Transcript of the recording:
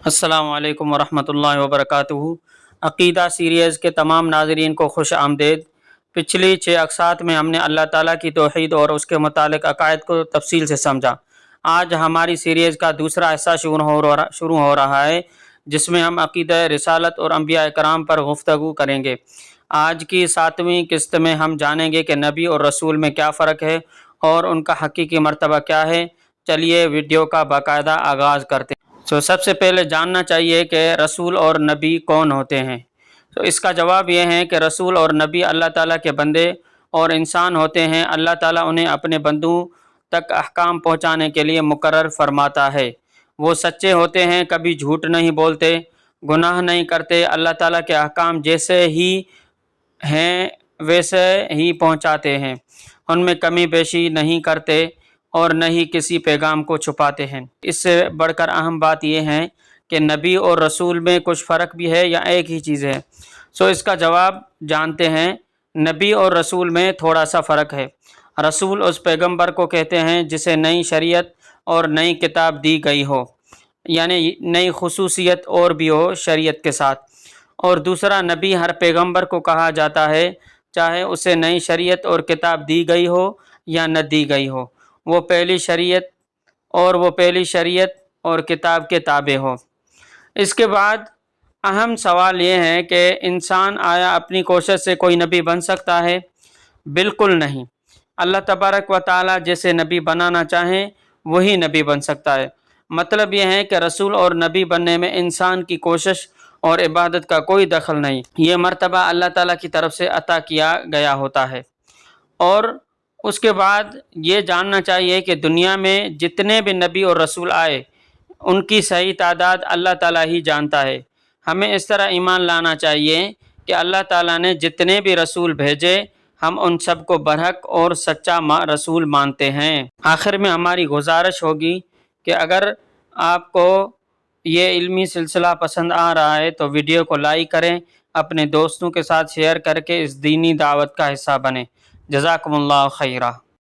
السلام علیکم ورحمۃ اللہ وبرکاتہ۔ عقیدہ سیریز کے تمام ناظرین کو خوش آمدید۔ پچھلی 6 اقساط میں ہم نے اللہ تعالیٰ کی توحید اور اس کے متعلق عقائد کو تفصیل سے سمجھا۔ آج ہماری سیریز کا دوسرا حصہ شروع ہو رہا ہے، جس میں ہم عقیدہ رسالت اور انبیاء کرام پر گفتگو کریں گے۔ آج کی 7ویں قسط میں ہم جانیں گے کہ نبی اور رسول میں کیا فرق ہے اور ان کا حقیقی مرتبہ کیا ہے۔ چلیے ویڈیو کا باقاعدہ آغاز کرتے ہیں۔ سب سے پہلے جاننا چاہیے کہ رسول اور نبی کون ہوتے ہیں۔ اس کا جواب یہ ہے کہ رسول اور نبی اللہ تعالیٰ کے بندے اور انسان ہوتے ہیں۔ اللہ تعالیٰ انہیں اپنے بندوں تک احکام پہنچانے کے لیے مقرر فرماتا ہے۔ وہ سچے ہوتے ہیں، کبھی جھوٹ نہیں بولتے، گناہ نہیں کرتے، اللہ تعالیٰ کے احکام جیسے ہی ہیں ویسے ہی پہنچاتے ہیں، ان میں کمی بیشی نہیں کرتے اور نہ ہی کسی پیغام کو چھپاتے ہیں۔ اس سے بڑھ کر اہم بات یہ ہے کہ نبی اور رسول میں کچھ فرق بھی ہے یا ایک ہی چیز ہے۔ اس کا جواب جانتے ہیں۔ نبی اور رسول میں تھوڑا سا فرق ہے۔ رسول اس پیغمبر کو کہتے ہیں جسے نئی شریعت اور نئی کتاب دی گئی ہو، یعنی نئی خصوصیت اور بھی ہو شریعت کے ساتھ۔ اور دوسرا نبی ہر پیغمبر کو کہا جاتا ہے، چاہے اسے نئی شریعت اور کتاب دی گئی ہو یا نہ دی گئی ہو، وہ پہلی شریعت اور کتاب کے تابع ہو۔ اس کے بعد اہم سوال یہ ہے کہ انسان آیا اپنی کوشش سے کوئی نبی بن سکتا ہے؟ بالکل نہیں۔ اللہ تبارک و تعالیٰ جیسے نبی بنانا چاہیں وہی نبی بن سکتا ہے۔ مطلب یہ ہے کہ رسول اور نبی بننے میں انسان کی کوشش اور عبادت کا کوئی دخل نہیں، یہ مرتبہ اللہ تعالیٰ کی طرف سے عطا کیا گیا ہوتا ہے۔ اور اس کے بعد یہ جاننا چاہیے کہ دنیا میں جتنے بھی نبی اور رسول آئے ان کی صحیح تعداد اللہ تعالیٰ ہی جانتا ہے۔ ہمیں اس طرح ایمان لانا چاہیے کہ اللہ تعالیٰ نے جتنے بھی رسول بھیجے ہم ان سب کو برحق اور سچا رسول مانتے ہیں۔ آخر میں ہماری گزارش ہوگی کہ اگر آپ کو یہ علمی سلسلہ پسند آ رہا ہے تو ویڈیو کو لائک کریں، اپنے دوستوں کے ساتھ شیئر کر کے اس دینی دعوت کا حصہ بنیں۔ جزاکم اللہ خیرہ۔